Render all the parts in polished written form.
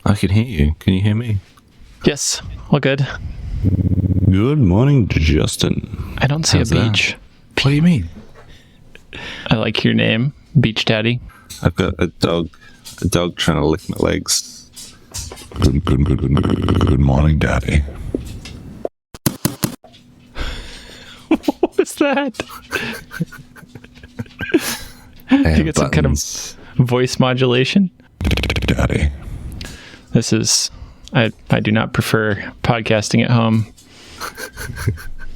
I can hear you. Can you hear me? Yes, all good. Good morning, Justin. I don't see How's a that? beach. What do you mean? I like your name, Beach Daddy. I've got a dog trying to lick my legs. Good morning, Daddy. What was that? Hey, you get some kind of voice modulation? Daddy. This is... I do not prefer podcasting at home.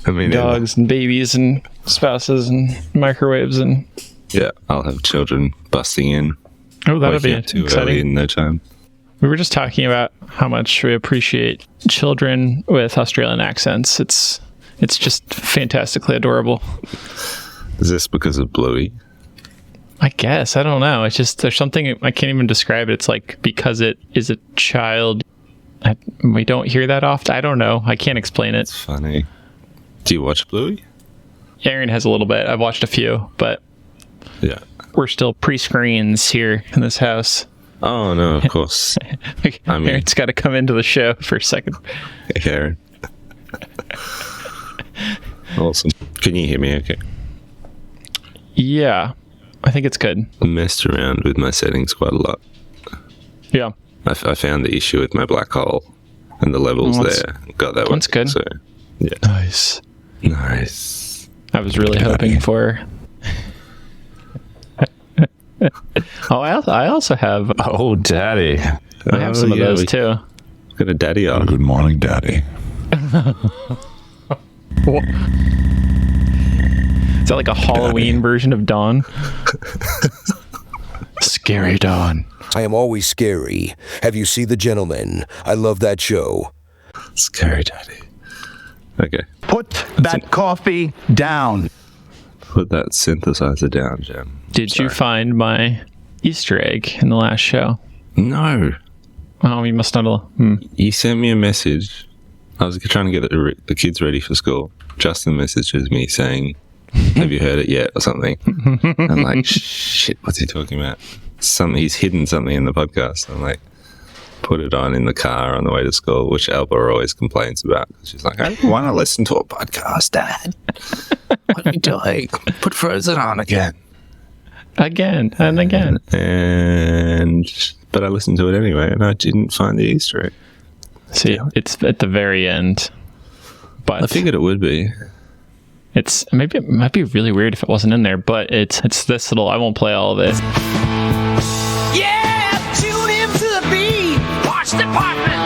I mean, Dogs and babies and spouses and microwaves and... yeah, I'll have children busting in. Oh, that'll be Waking up too early exciting. in no time. We were just talking about how much we appreciate children with Australian accents. It's just fantastically adorable. Is this because of Bluey? I guess. I don't know. It's just, there's something, I can't even describe it. It's like, because it is a child, we don't hear that often. I don't know. I can't explain it. It's funny. Do you watch Bluey? Aaron has a little bit. I've watched a few, but Yeah. we're still pre-screens here in this house. Oh, no, of course. I mean- Aaron's got to come into the show for a second. Karen. Awesome. Can you hear me okay? Yeah, I think it's good. I messed around with my settings quite a lot. Yeah. I found the issue with my black hole and the levels Well, that's- there. Got that one. that's good. So, yeah. Nice. Nice. I was really hoping for... Oh, I also have... Oh, Daddy. I have some of those too. Got a daddy on. Good morning, Daddy. Is that like a Halloween version of Dawn? Scary Dawn. I am always scary. Have you seen The Gentleman? I love that show. Scary daddy. Okay. Put that coffee down. Put that synthesizer down, Jim. Did you find my Easter egg in the last show? No. Oh, you must not have... You sent me a message. I was trying to get the kids ready for school. Justin messages me saying, have you heard it yet or something? I'm like, shit, what's he talking about? He's hidden something in the podcast. I'm like, put it on in the car on the way to school, which Alba always complains about. She's like, I don't want to listen to a podcast, Dad. What are you doing? Put Frozen on again. Again and again. But I listened to it anyway, and I didn't find the Easter egg. See, it's at the very end. But I figured it would be. it might be really weird if it wasn't in there, but it's this little... I won't play all of it. Yeah, tune in to the beat. Watch Department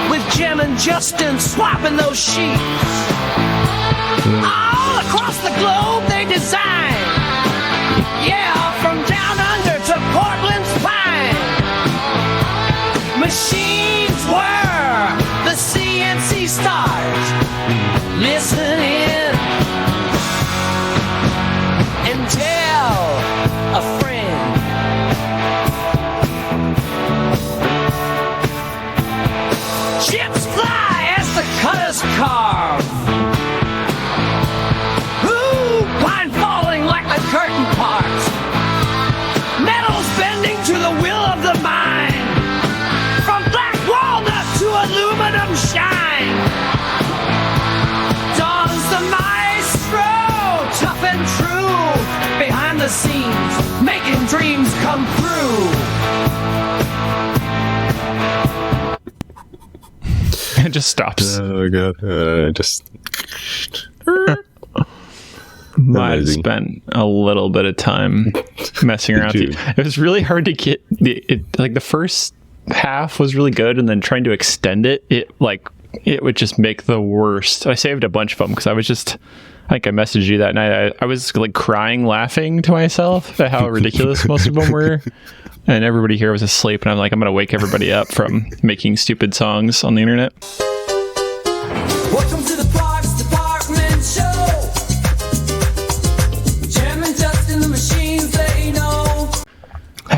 with Jim and Justin swapping those sheets. All across the globe they design. Yeah, from down under to Portland's pine. Machines were the CNC stars. Listen in and tell a friend. Chips fly as the cutters carve. Ooh, pine falling like the curtain parts. Metals bending to the will of the mind. From black walnut to aluminum shine. Dawn's the maestro, tough and true. Behind the scenes, making dreams come true. It just stops. Oh, my God. Might have amazing. spent a little bit of time messing around. you? with it. It was really hard to get... like the first half was really good, and then trying to extend it, it would just make the worst. I saved a bunch of them because I was just... I think I messaged you that night. I was like crying, laughing to myself at how ridiculous most of them were. And everybody here was asleep, and I'm like, I'm going to wake everybody up from making stupid songs on the internet. Welcome to the Parks Department Show. Jim and Justin, the machines they know.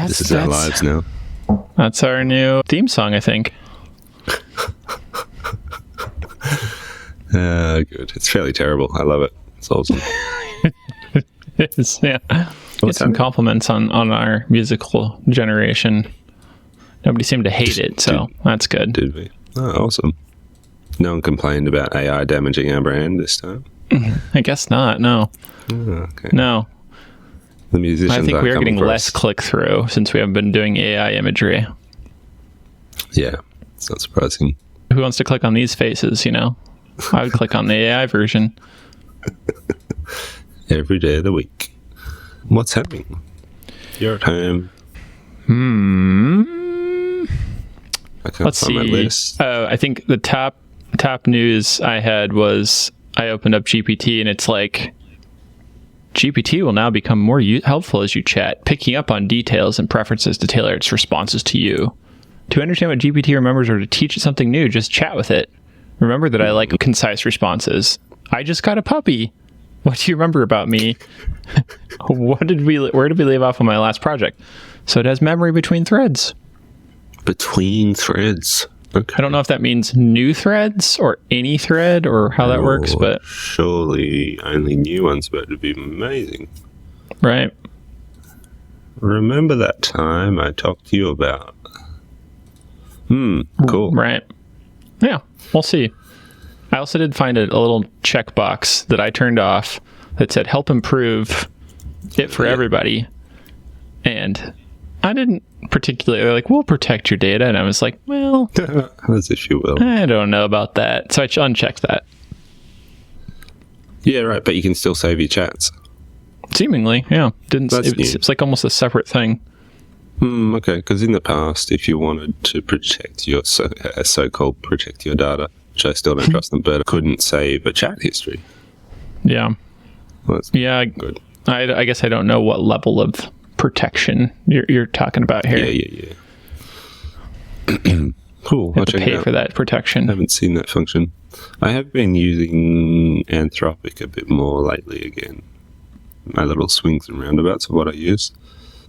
This is our lives now. That's our new theme song, I think. Good. It's fairly terrible. I love it. It's awesome. It's, yeah. Get some compliments on our musical generation. Nobody seemed to hate it, so that's good. Did we? Oh, awesome. No one complained about AI damaging our brand this time? I guess not, no. Oh, okay. No. The musicians I think aren't we are coming getting for less us. click-through since we haven't been doing AI imagery. Yeah, it's not surprising. Who wants to click on these faces, you know? I would click on the AI version. Every day of the week. What's happening? You're at home. I can't Let's find my see. list. I think the top news I had was I opened up GPT and it's like, GPT will now become more helpful as you chat, picking up on details and preferences to tailor its responses to you. To understand what GPT remembers or to teach it something new, just chat with it. Remember that I like concise responses. I just got a puppy. What do you remember about me? Where did we leave off on my last project? So it has memory between threads. Between threads. Okay. I don't know if that means new threads or any thread or how that works, Oh, but surely only new ones about to be amazing. right. Remember that time I talked to you about? Cool. Right. Yeah, we'll see. I also did find a little checkbox that I turned off that said help improve it for everybody. And I didn't particularly like, we'll protect your data. And I was like, well, As if you will. I don't know about that. So I unchecked that. Yeah, right. But you can still save your chats. Seemingly, yeah. That's new. It's like almost a separate thing. Okay. Because in the past, if you wanted to protect your so-called protect your data, which I still don't trust them, but couldn't save a chat history. Yeah. Well, that's Yeah. good. I guess I don't know what level of protection you're talking about here. Yeah. Cool. You I'll have to check it pay out. for that protection. I haven't seen that function. I have been using Anthropic a bit more lately again. My little swings and roundabouts of what I use.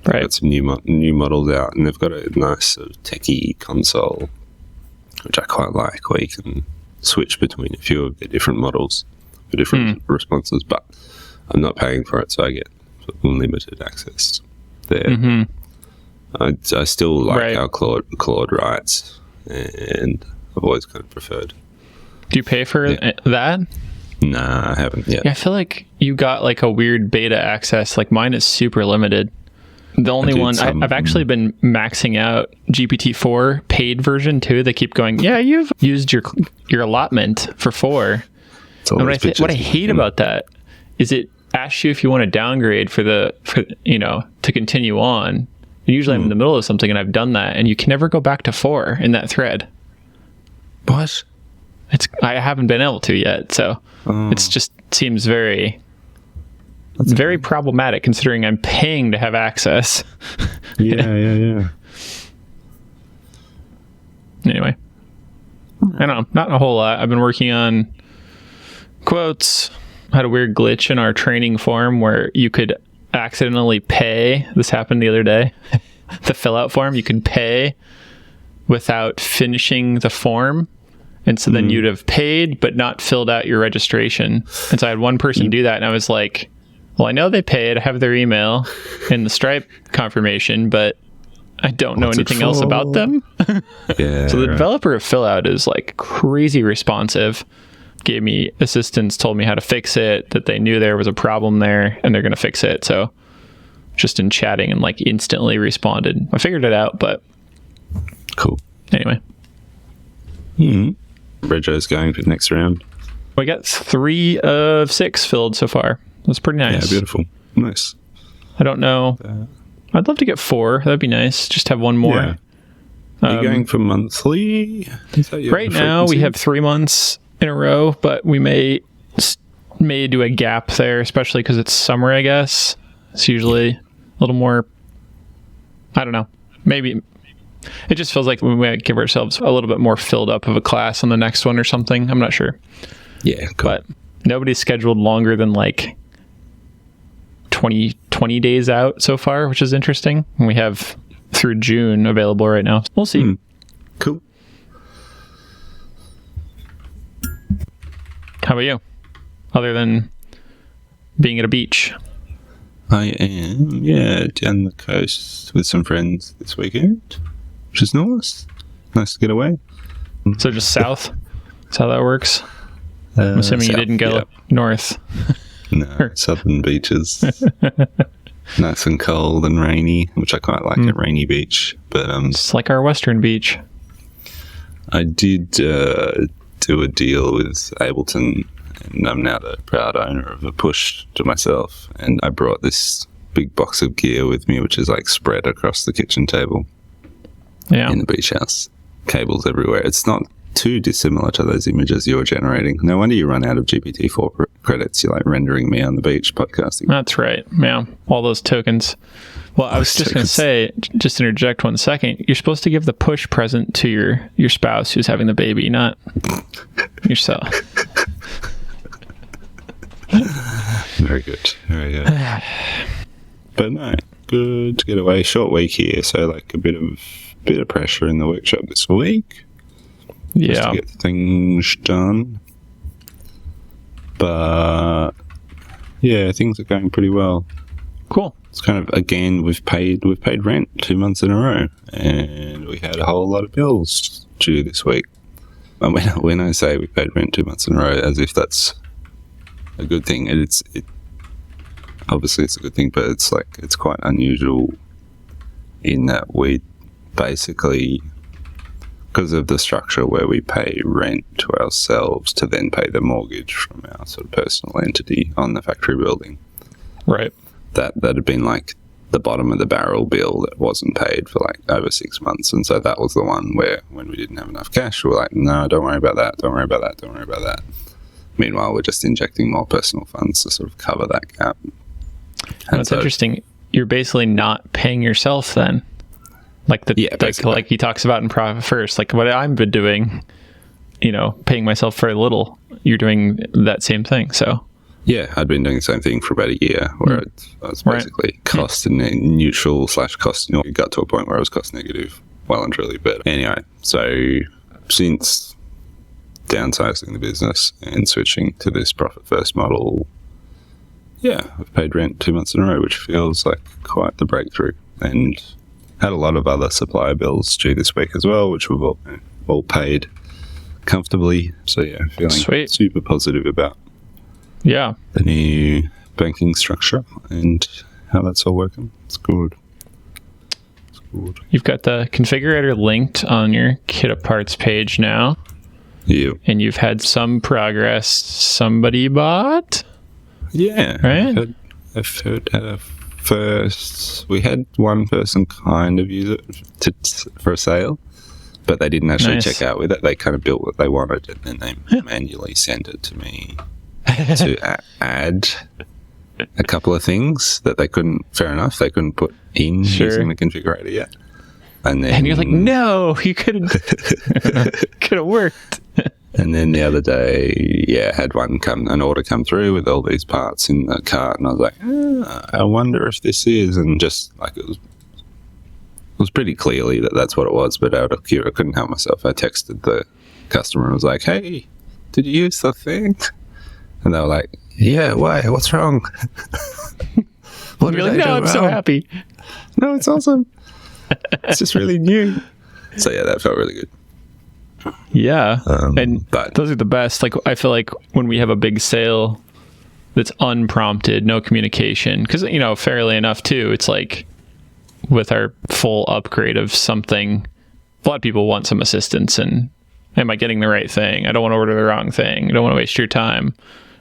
I've Right. got some new models out, and they've got a nice sort of techie console, which I quite like, where you can switch between a few of the different models for different responses. But I'm not paying for it, so I get sort of unlimited access there. I still like Right. how Claude writes, and I've always kind of preferred. Do you pay for that? Nah, I haven't yet. Yeah, I feel like you got like a weird beta access. Like mine is super limited. The only did one some- I've actually been maxing out GPT-4 paid version too. They keep going, yeah, you've used your allotment for 4. It's And always what I bitches. hate about that is it asks you if you want to downgrade for to continue on. And usually I'm in the middle of something and I've done that, and you can never go back to 4 in that thread. What? I haven't been able to yet, so it's just seems very problematic considering I'm paying to have access. Yeah. Anyway, I don't know, not a whole lot. I've been working on quotes. Had a weird glitch in our training form where you could accidentally pay. This happened the other day. The fill out form, you could pay without finishing the form. And so then you'd have paid, but not filled out your registration. And so I had one person do that, and I was like, well, I know they paid. I have their email and the Stripe confirmation, but I don't know What's it anything else for? about them. Yeah. So the developer of Fillout is like crazy responsive. Gave me assistance, told me how to fix it, that they knew there was a problem there, and they're going to fix it. So just in chatting and like instantly responded. I figured it out, but Cool. anyway. Rego's going for the next round. We got 3 of 6 filled so far. That's pretty nice. Yeah, beautiful. Nice. I don't know. I'd love to get 4. That'd be nice. Just have one more. Yeah. Are you going for monthly? Is that your Right now we frequency? have 3 months in a row, but we may do a gap there, especially because it's summer, I guess. It's usually a little more, I don't know, maybe it just feels like we might give ourselves a little bit more filled up of a class on the next one or something. I'm not sure. Yeah, cool. But nobody's scheduled longer than like 20 days out so far, which is interesting. And we have through June available right now. We'll see. Cool. How about you? Other than being at a beach. I am, down the coast with some friends this weekend. which is nice. Nice to get away. So just south? That's how that works? I'm assuming you didn't go north. No, southern beaches. Nice and cold and rainy, which I quite like at Rainy Beach. But It's like our western beach. I did do a deal with Ableton, and I'm now the proud owner of a Push to myself. And I brought this big box of gear with me, which is like spread across the kitchen table Yeah. in the beach house. Cables everywhere. It's not too dissimilar to those images you're generating. No wonder you run out of GPT-4 credits. You're like rendering me on the beach podcasting. That's right. Yeah. All those tokens. Well, I was just going to say, just interject 1 second. You're supposed to give the Push present to your spouse who's having the baby, not yourself. Very good. Very good. But no, good to get away. Short week here, so like a bit of pressure in the workshop this week. Just Yeah. to get things done. But yeah, things are going pretty well. Cool. It's kind of, again, we've paid rent 2 months in a row, and we had a whole lot of bills due this week. And when I say we paid rent 2 months in a row, as if that's a good thing, obviously it's a good thing, but it's quite unusual in that we basically, because of the structure where we pay rent to ourselves to then pay the mortgage from our sort of personal entity on the factory building, Right. that had been like the bottom of the barrel bill that wasn't paid for like over 6 months. And so that was the one where when we didn't have enough cash, we were like, no, don't worry about that, don't worry about that, don't worry about that. Meanwhile, we're just injecting more personal funds to sort of cover that gap. And That's interesting. You're basically not paying yourself then. Like basically. like he talks about in Profit First, like what I've been doing, paying myself very little. You're doing that same thing. So yeah, I'd been doing the same thing for about a year where I was basically cost neutral / cost, it got to a point where I was cost negative, well and truly. But anyway, so since downsizing the business and switching to this Profit First model, yeah, I've paid rent 2 months in a row, which feels like quite the breakthrough. And had a lot of other supplier bills due this week as well, which we've all paid comfortably. So yeah, feeling super positive about yeah, the new banking structure and how that's all working. It's good. It's good. You've got the configurator linked on your Kit of Parts page now. Yeah. And you've had some progress. Somebody bought? Yeah. Right? I've heard at a first, we had one person kind of use it for a sale, but they didn't actually check out with it. They kind of built what they wanted and then they manually sent it to me to add a couple of things that they couldn't, fair enough, they couldn't put in using the configurator yet. And you're like, no, you couldn't. Could have worked. And then the other day, had an order come through with all these parts in the cart, and I was like, I wonder if this is, and just like it was pretty clearly that's what it was, but out of curiosity, I couldn't help myself. I texted the customer and was like, hey, did you use the thing? And they were like, yeah, why? What's wrong? You're like, no, I'm so happy. No, it's awesome. It's just really new. So yeah, that felt really good. Yeah. But those are the best. Like, I feel like when we have a big sale that's unprompted, no communication, because, fairly enough too, it's like with our full upgrade of something, a lot of people want some assistance and am I getting the right thing? I don't want to order the wrong thing. I don't want to waste your time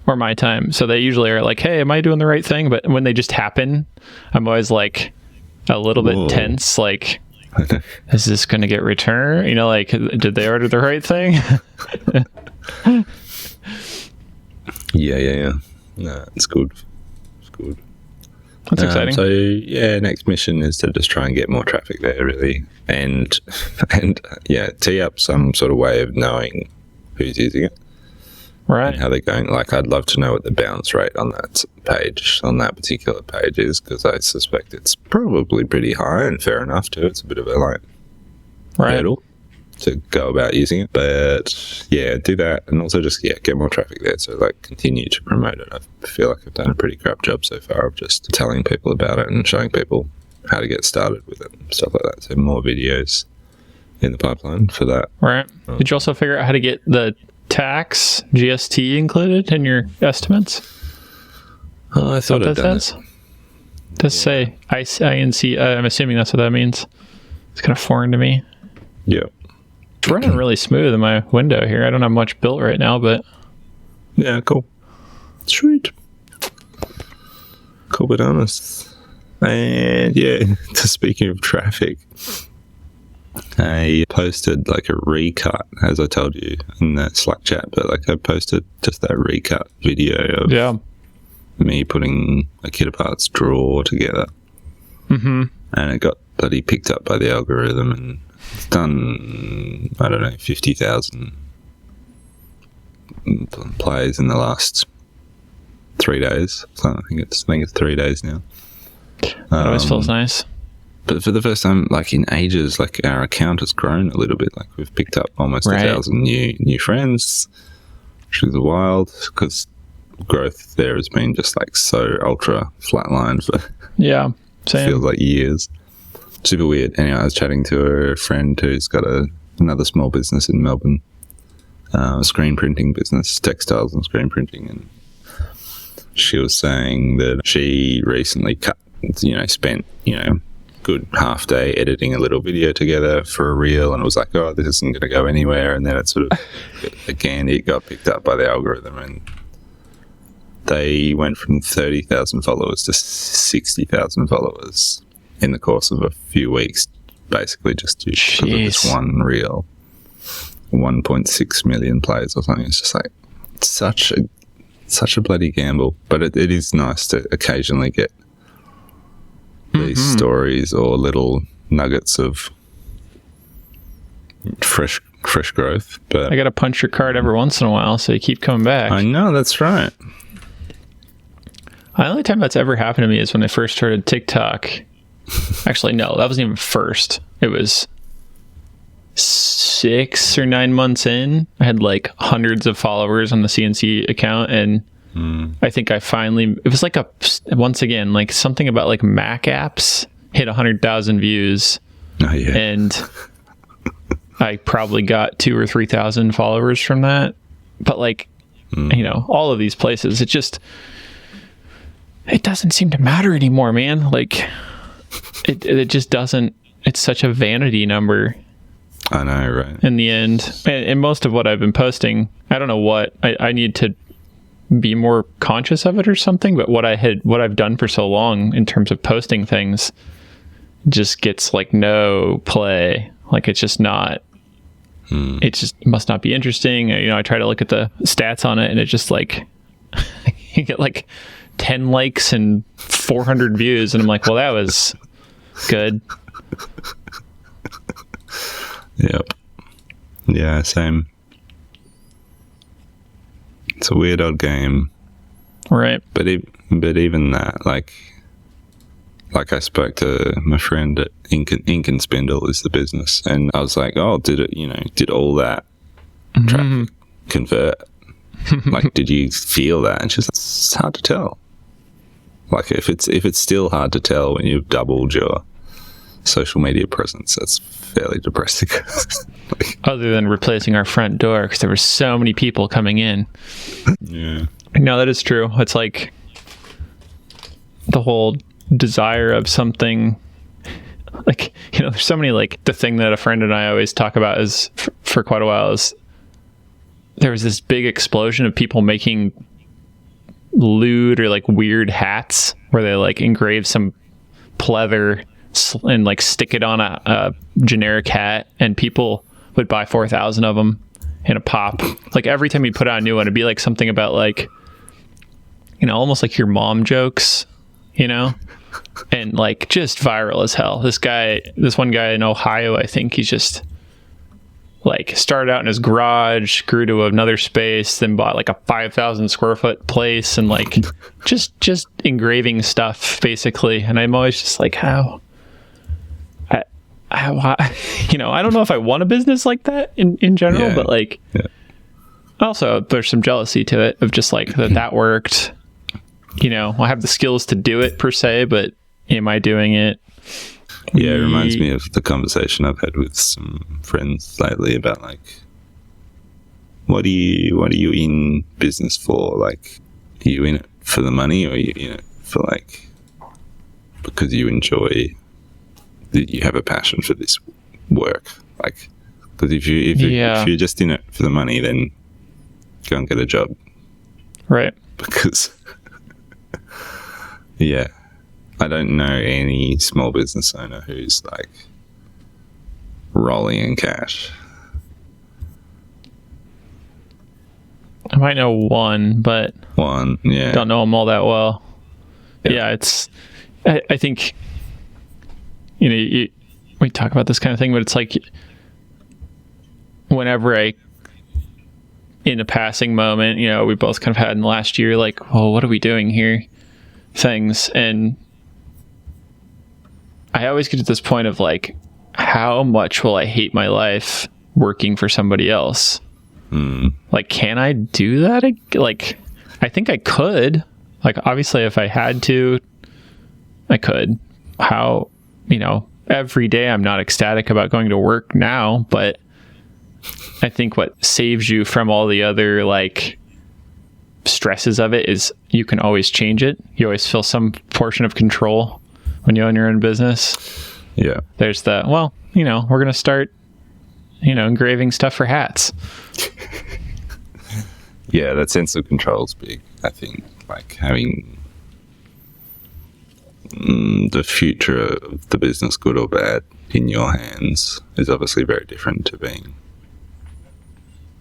or my time. So they usually are like, hey, am I doing the right thing? But when they just happen, I'm always like a little bit tense. Like, is this going to get returned? Like, did they order the right thing? Yeah. No, it's good. It's good. That's exciting. So yeah, next mission is to just try and get more traffic there, really, and tee up some sort of way of knowing who's using it, right? And how they're going. Like, I'd love to know what the bounce rate on that particular page is, because I suspect it's probably pretty high, and fair enough too. It's a bit of a hurdle to go about using it, but yeah, do that, and also just get more traffic there. So continue to promote it. I feel like I've done a pretty crap job so far of just telling people about it and showing people how to get started with it and stuff like that. So more videos, in the pipeline for that. Right. Did you also figure out how to get the tax GST included in your estimates? Oh, I thought I'd done it. It does say INC. I'm assuming that's what that means. It's kind of foreign to me. Yeah. It's running really smooth in my window here. I don't have much built right now, but Yeah, cool. Sweet. Cool, but honest. And yeah, speaking of traffic, I posted like a recut, as I told you in that Slack chat, but like I posted just that recut video of yeah. me putting a Kit Apart's drawer together. Mm-hmm. And it got bloody picked up by the algorithm, and it's done, I don't know, 50,000 plays in the last 3 days. So I think it's 3 days now. That always feels nice. But for the first time, like in ages, like our account has grown a little bit. Like we've picked up almost 1,000 new friends, which is wild because growth there has been just like so ultra flatlined for Yeah, same. feels like years. Super weird. Anyway, I was chatting to a friend who's got another small business in Melbourne, screen printing business, textiles and screen printing, and she was saying that she recently spent good half day editing a little video together for a reel, and it was like, oh, this isn't going to go anywhere, and then it sort of again it got picked up by the algorithm, and they went from 30,000 followers to 60,000 followers in the course of a few weeks, basically just because of this one reel. 1.6 million plays or something. It's just like such a bloody gamble, but it is nice to occasionally get these stories or little nuggets of fresh growth. But I gotta punch your card every once in a while, so you keep coming back. I know, that's right. The only time that's ever happened to me is when I first started TikTok. Actually, no, that wasn't even first. It was 6 or 9 months in. I had like hundreds of followers on the CNC account, and I think I finally, it was like once again, like something about like Mac apps hit 100,000 views. Oh, yeah. And I probably got 2,000 or 3,000 followers from that. But like, all of these places, it doesn't seem to matter anymore, man. Like it just doesn't, it's such a vanity number. I know, right? In the end. And most of what I've been posting, I don't know what, I need to be more conscious of it or something, but what I've done for so long in terms of posting things just gets like no play. Like it's just not, it just must not be interesting. I try to look at the stats on it, and it's just like, you get like 10 likes and 400 views, and I'm like, well, that was good. Yep. Yeah, same. It's a weird old game. Right. But even that, like I spoke to my friend at Ink and Spindle is the business, and I was like, oh, did all that traffic convert? Like, did you feel that? And she's like, it's hard to tell. Like, if it's still hard to tell when you've doubled your social media presence, that's fairly depressing. Other than replacing our front door, because there were so many people coming in. Yeah. No, that is true. It's like the whole desire of something, like, there's so many, like, the thing that a friend and I always talk about is for quite a while is there was this big explosion of people making lewd or like weird hats where they like engrave some pleather and like stick it on a generic hat, and people would buy 4,000 of them in a pop. Like every time you put out a new one, it'd be like something about like, almost like your mom jokes, and like just viral as hell. This one guy in Ohio, I think he's just like started out in his garage, grew to another space, then bought like a 5,000 square foot place, and like just engraving stuff basically. And I'm always just like, how I don't know if I want a business like that in general, but like, also there's some jealousy to it of just like that worked. I have the skills to do it per se, but am I doing it? Yeah, it reminds me of the conversation I've had with some friends lately about like, what are you in business for? Like, are you in it for the money, or are you in it for like because you enjoy that you have a passion for this work? Like, because if you're just in it for the money, then go and get a job. Right. Because yeah, I don't know any small business owner who's like rolling in cash. I might know one, but Yeah. don't know them all that well. Yeah, it's. I think, we talk about this kind of thing, but it's like whenever in a passing moment, we both kind of had in the last year, like, well, what are we doing here? Things, and I always get to this point of like, how much will I hate my life working for somebody else? Like, can I do that? Like, I think I could. Like, obviously, if I had to, I could. How, every day I'm not ecstatic about going to work now, but I think what saves you from all the other, like, stresses of it is you can always change it. You always feel some portion of control when you own your own business. Yeah. There's the, we're going to start, engraving stuff for hats. Yeah, that sense of control is big. I think like having the future of the business, good or bad, in your hands is obviously very different to being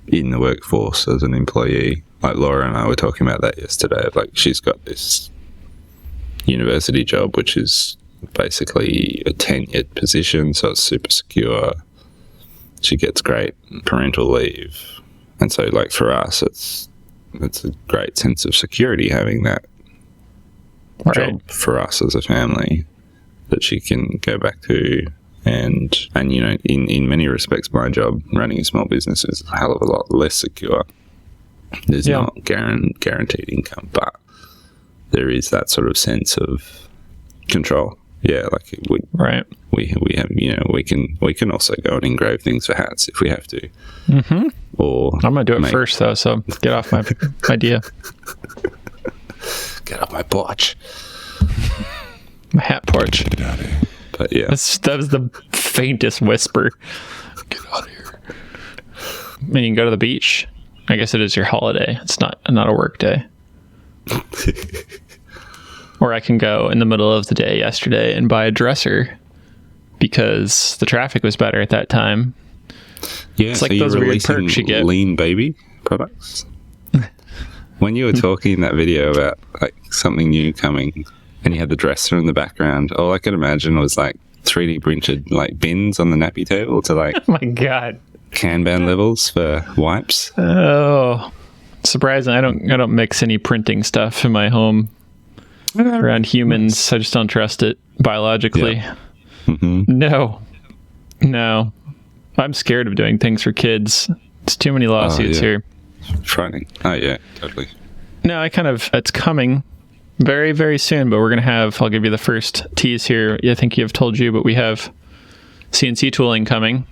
in the workforce as an employee. Like Laura and I were talking about that yesterday. Like, she's got this university job, which is basically a tenured position, so it's super secure. She gets great parental leave, and so like for us, it's a great sense of security having that job for us as a family that she can go back to. And in many respects, my job running a small business is a hell of a lot less secure. There's not guaranteed income, but there is that sort of sense of control. Yeah, like we have, we can also go and engrave things for hats if we have to. Mm-hmm. Or I'm gonna do it first though, so get off my idea. Get off my porch. My hat porch. But yeah, that was the faintest whisper. Get out of here. And you can go to the beach. I guess it is your holiday. It's not a work day. Or I can go in the middle of the day yesterday and buy a dresser because the traffic was better at that time. Yeah, it's like so those you're weird perks you get. Lean Baby products. When you were talking in that video about like something new coming, and you had the dresser in the background, all I could imagine was like 3D printed like bins on the nappy table to like oh my god, Kanban levels for wipes. Oh, surprising! I don't mix any printing stuff in my home around humans. I just don't trust it biologically. Yeah. Mm-hmm. No, I'm scared of doing things for kids. It's too many lawsuits here. Frightening. Oh yeah, totally. No, it's coming very, very soon, but we're going to I'll give you the first tease here. I think I've told you, but we have CNC tooling coming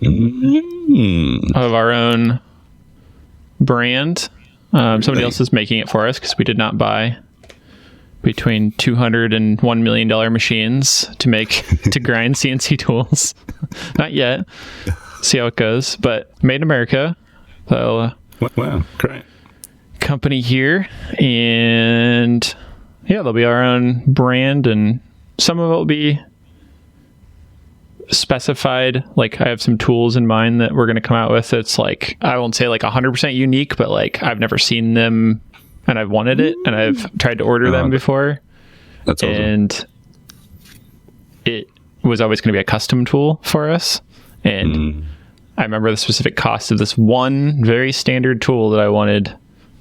of our own brand. Somebody else is making it for us because we did not buy between $200 and $1 million machines to grind CNC tools. Not yet. See how it goes, but made in America. So, wow, great. Company here, and yeah, there'll be our own brand, and some of it will be specified. Like, I have some tools in mind that we're going to come out with. It's like, I won't say like 100% unique, but like I've never seen them and I've wanted it and I've tried to order them before. That's awesome. And it was always going to be a custom tool for us. And I remember the specific cost of this one very standard tool that I wanted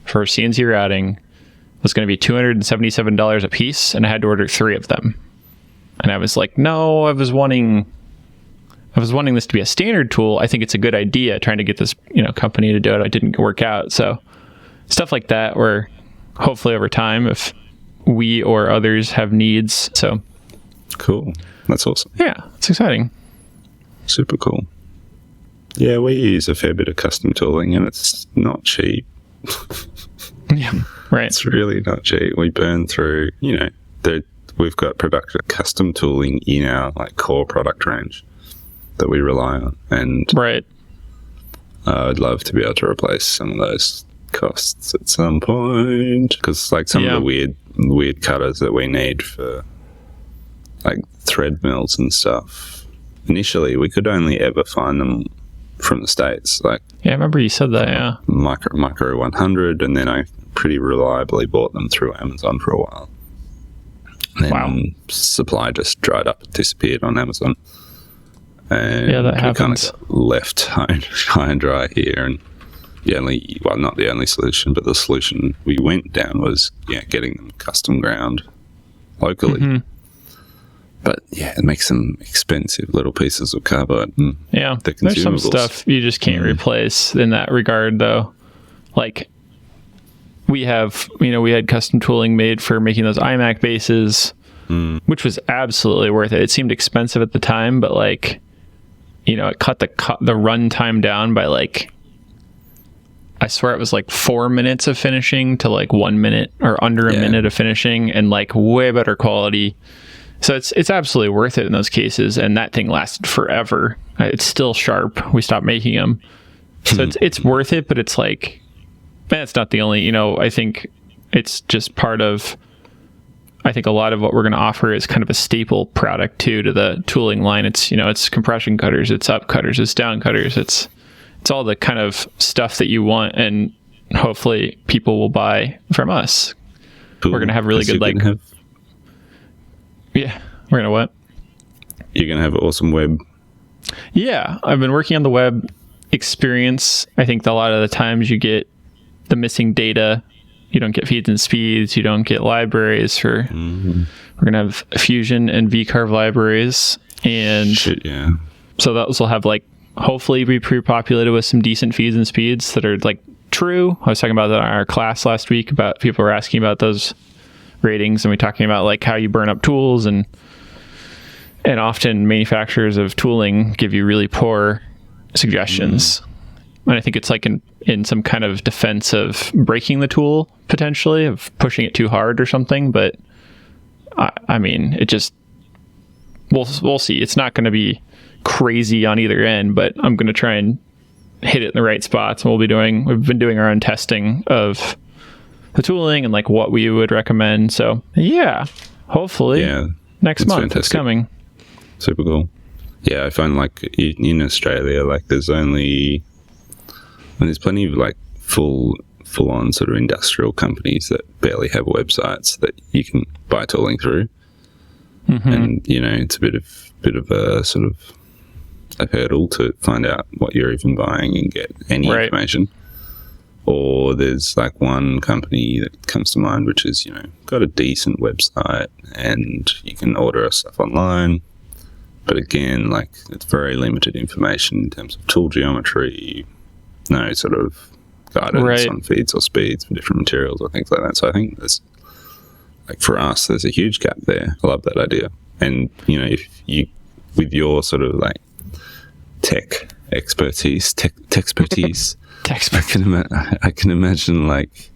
for CNC routing was going to be $277 a piece, and I had to order 3 of them. And I was like, no, I was wanting this to be a standard tool. I think it's a good idea trying to get this, company to do it. It didn't work out. So stuff like that, where hopefully over time, if we or others have needs. So Cool. That's awesome. Yeah, it's exciting. Super cool. Yeah, we use a fair bit of custom tooling, and it's not cheap. Yeah, right. It's really not cheap. We burn through, we've got custom tooling in our like core product range that we rely on, and Right. I'd love to be able to replace some of those costs at some point, because like some of the weird cutters that we need for like thread mills and stuff, initially we could only ever find them from the States, like Yeah, I remember you said that, yeah. Micro 100, and then I pretty reliably bought them through Amazon for a while. And then supply just dried up and disappeared on Amazon. And Yeah, that we kind happens. of got left high and dry here. And not the only solution, but the solution we went down was getting them custom ground locally. Mm-hmm. But yeah, it makes them expensive little pieces of cardboard. And Yeah, the there's some consumables. stuff you just can't replace in that regard, though. Like, we had custom tooling made for making those iMac bases, which was absolutely worth it. It seemed expensive at the time, but like, it cut the run time down by like, I swear it was like 4 minutes of finishing to like 1 minute or under a minute of finishing, and like way better quality. So it's absolutely worth it in those cases, and that thing lasted forever. It's still sharp. We stopped making them, so it's worth it. But it's like, man, it's not the only. I think it's just part of. I think a lot of what we're going to offer is kind of a staple product too to the tooling line. It's it's compression cutters, it's up cutters, it's down cutters, it's all the kind of stuff that you want, and hopefully people will buy from us. Cool. We're going to have really good Yeah, we're gonna what? You're gonna have awesome web. Yeah, I've been working on the web experience. I think a lot of the times you get the missing data. You don't get feeds and speeds. You don't get libraries for. We're gonna have Fusion and vCarve libraries, and so those will have like hopefully be pre-populated with some decent feeds and speeds that are like true. I was talking about that in our class last week about people were asking about those ratings, and we talking about like how you burn up tools, and often manufacturers of tooling give you really poor suggestions. And I think it's like in some kind of defense of breaking the tool, potentially of pushing it too hard or something. But I mean, it just we'll see. It's not going to be crazy on either end, but I'm going to try and hit it in the right spots. And we've been doing our own testing of the tooling and like what we would recommend. So yeah, hopefully next month fantastic. It's coming. Super cool. Yeah, I find like in Australia, like there's plenty of like full on sort of industrial companies that barely have websites that you can buy tooling through. And it's a bit of a sort of a hurdle to find out what you're even buying and get any information. Or there's like one company that comes to mind, which is, got a decent website and you can order stuff online. But again, like it's very limited information in terms of tool geometry, no sort of guidance on feeds or speeds for different materials or things like that. So I think there's like for us, there's a huge gap there. I love that idea. And, if you, with your sort of like tech expertise, I can imagine like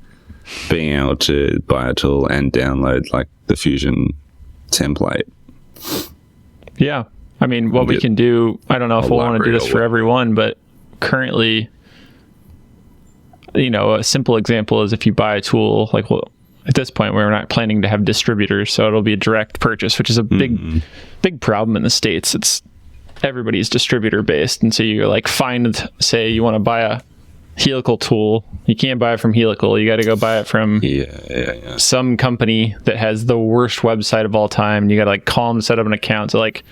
being able to buy a tool and download like the Fusion template. Yeah. I mean, what we can do, I don't know if we'll want to do this for everyone, but currently, a simple example is if you buy a tool, like at this point we're not planning to have distributors, so it'll be a direct purchase, which is a big problem in the States. It's everybody's distributor based. And so you're like, say you want to buy a helical tool, you can't buy it from Helical. You got to go buy it from some company that has the worst website of all time. And you got to like call them to set up an account. So like,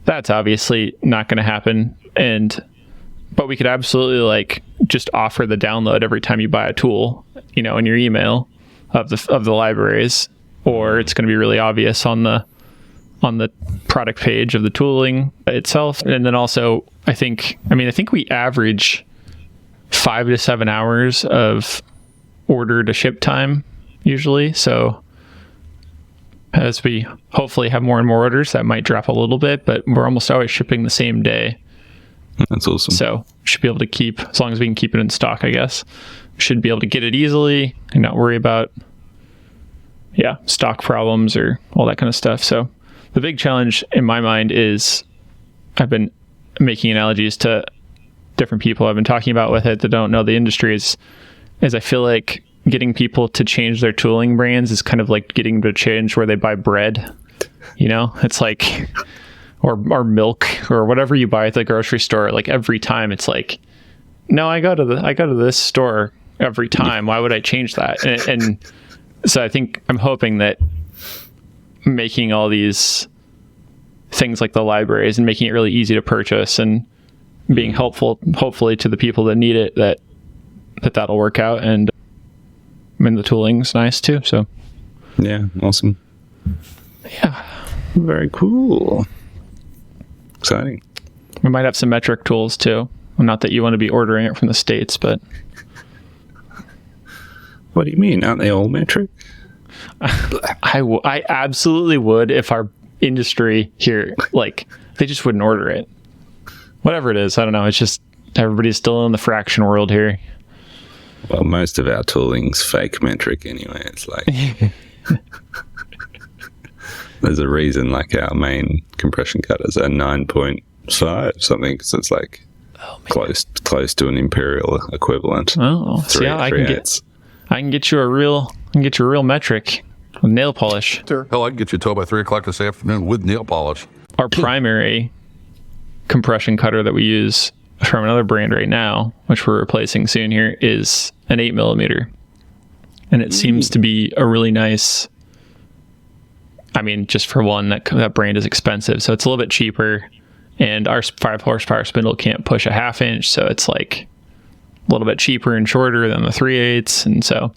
that's obviously not going to happen. But we could absolutely like just offer the download every time you buy a tool, in your email of the libraries, or it's going to be really obvious on the product page of the tooling itself. And then also, I think we average 5 to 7 hours of order to ship time usually. So as we hopefully have more and more orders, that might drop a little bit, but we're almost always shipping the same day. That's awesome. So should be able to keep, as long as we can keep it in stock, I guess, should be able to get it easily and not worry about, stock problems or all that kind of stuff. So the big challenge in my mind is, I've been making analogies to different people I've been talking about with it that don't know the industry, is I feel like getting people to change their tooling brands is kind of like getting them to change where they buy bread. It's like, or milk or whatever you buy at the grocery store. Like every time it's like, no, I go to this store every time. Why would I change that? And so I think I'm hoping that making all these things like the libraries and making it really easy to purchase and being helpful, hopefully, to the people that need it, that'll work out. And the tooling's nice too. So yeah, awesome. Yeah, very cool. Exciting. We might have some metric tools too. Well, not that you want to be ordering it from the States, but what do you mean? Aren't they all metric? I absolutely would if our industry here, like, they just wouldn't order it. Whatever it is, I don't know. It's just everybody's still in the fraction world here. Well, most of our tooling's fake metric anyway. It's like there's a reason like our main compression cutters are 9.5 something, so it's like close to an imperial equivalent. Oh, so yeah, I can get you a real metric with nail polish. Hell, I can get you a tow by 3 o'clock this afternoon with nail polish. Our primary compression cutter that we use from another brand right now, which we're replacing soon here, is an 8mm, and it seems to be a really nice. I mean, just for one, that brand is expensive, so it's a little bit cheaper, and our 5 horsepower spindle can't push a 1/2 inch, so it's like a little bit cheaper and shorter than the 3/8, and so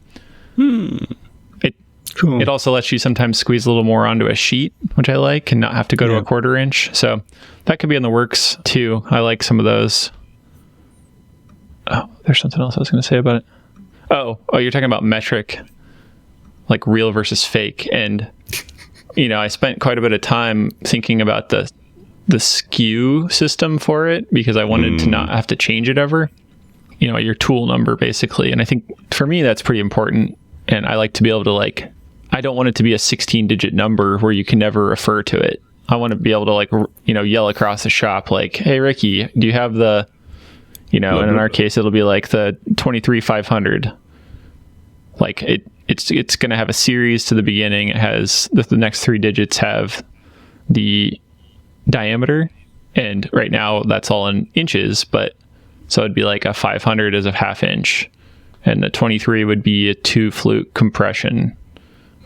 it also lets you sometimes squeeze a little more onto a sheet, which I like, and not have to go to a 1/4 inch. So that could be in the works too. I like some of those. Oh, there's something else I was going to say about it. Oh, you're talking about metric, like real versus fake. And, I spent quite a bit of time thinking about the SKU system for it, because I wanted to not have to change it ever. Your tool number basically. And I think for me, that's pretty important. And I like to be able to I don't want it to be a 16-digit number where you can never refer to it. I want to be able to yell across the shop like, "Hey Ricky, do you have the," and in our case it'll be like the 23500. Like it's going to have a series to the beginning. It has the next 3 digits have the diameter, and right now that's all in inches, but so it'd be like a 500 is a 1/2 inch, and the 23 would be a 2 flute compression.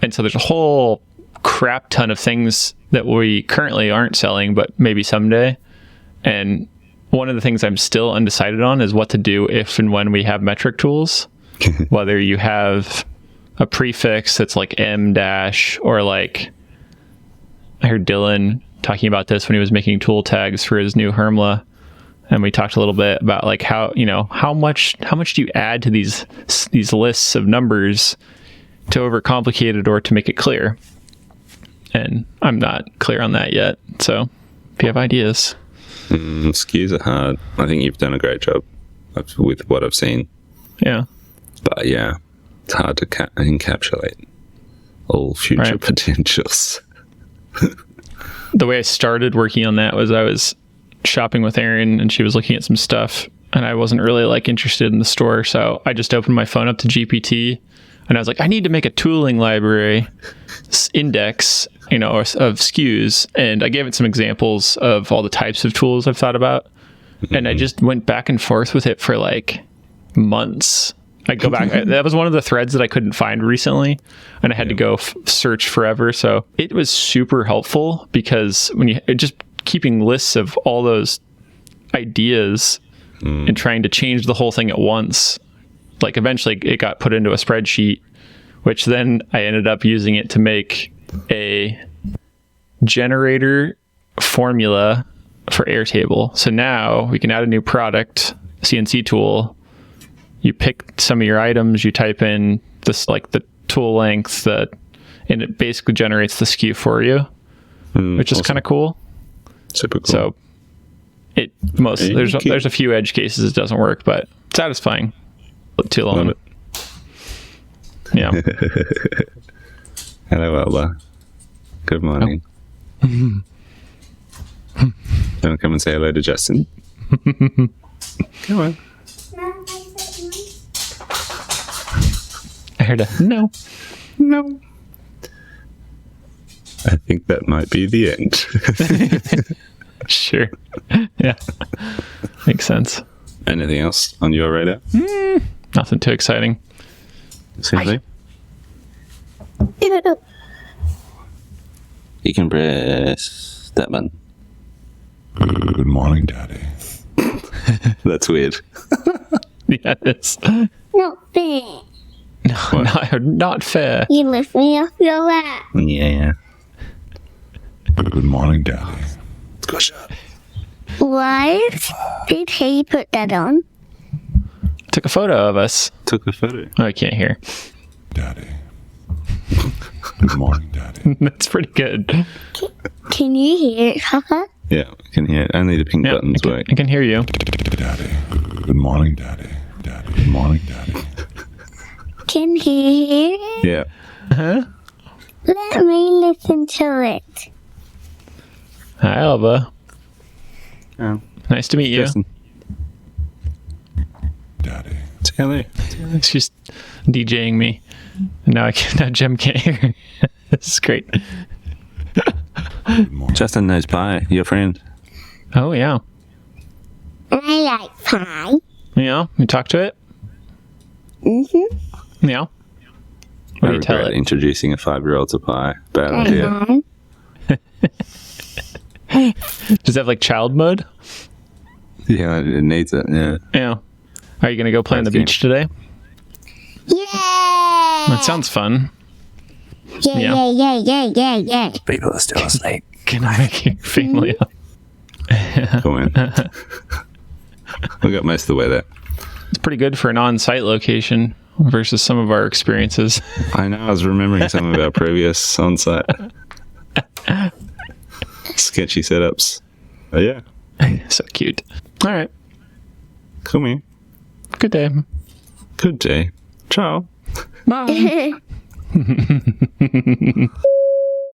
And so there's a whole crap ton of things that we currently aren't selling, but maybe someday. And one of the things I'm still undecided on is what to do if and when we have metric tools. Whether you have a prefix that's like M dash, or like, I heard Dylan talking about this when he was making tool tags for his new Hermla. And we talked a little bit about like how much do you add to these lists of numbers to overcomplicate it or to make it clear? And I'm not clear on that yet. So if you have ideas. SKUs are hard. I think you've done a great job with what I've seen. Yeah. But yeah, it's hard to encapsulate all future potentials. The way I started working on that was I was shopping with Erin, and she was looking at some stuff, and I wasn't really interested in the store. So I just opened my phone up to GPT, and I was like, I need to make a tooling library index, of SKUs. And I gave it some examples of all the types of tools I've thought about. And I just went back and forth with it for months. I go back. That was one of the threads that I couldn't find recently, and I had to go search forever. So it was super helpful, because when you just keeping lists of all those ideas and trying to change the whole thing at once, eventually it got put into a spreadsheet, which then I ended up using it to make a generator formula for Airtable. So now we can add a new product, CNC tool. You pick some of your items, you type in this, the tool length, the and it basically generates the SKU for you, which is kind of cool. Super cool. So there's a few edge cases it doesn't work, but satisfying. Too long. Love it. Yeah. Hello, Alba. Good morning. Don't come and say hello to Justin. Come on. I heard a no. No. I think that might be the end. Sure. Yeah. Makes sense. Anything else on your radar? Nothing too exciting. Simply? You can press that button. Good morning, Daddy. That's weird. Yeah, it's Not fair. not fair. You lift me off your lap. Yeah. Good morning, Daddy. Squash up. Why did he put that on? Took a photo of us. Took a photo. Oh, I can't hear. Daddy. Good morning, Daddy. That's pretty good. Can you hear it, Papa? Yeah, I can hear it. Only the pink Yeah, buttons work. I can hear you. Daddy. Good morning, Daddy. Daddy. Good morning, Daddy. Can he hear it? Yeah. Let me listen to it. Hi, Alba. Oh, Nice to meet you. Justin. Daddy. Say hello. She's DJing me. And now now Jem can't hear. This is great. Good morning. Justin knows Pie, your friend. Oh, yeah. I like pie. Yeah, you talk to it? Mm-hmm. Yeah. What I do you tell regret it? introducing a 5-year-old to Pie. Bad I idea. know. Does it have like child mode? Yeah, it needs it. Yeah. Yeah. Are you going to go play on the Game. beach today? Yeah! That sounds fun. Yeah, Yeah. yeah, yeah, yeah, yeah, yeah. People are still asleep. Can I make your family up? Go in. We got most of the way there. It's pretty good for an on-site location versus some of our experiences. I know. I was remembering some of our previous on-site sketchy setups. Oh, yeah. So cute. All right. Come here. Good day. Good day. Ciao. Bye.